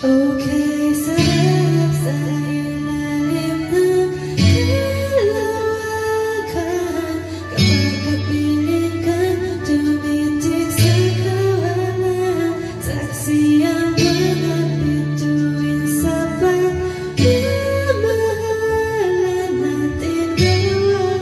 Okay, sarap sa ilalim ng kalawakan kapag kapiling kang tumitig sa kawalan. Saksi ang mga bituin sa pagmamahalan natin dalawa.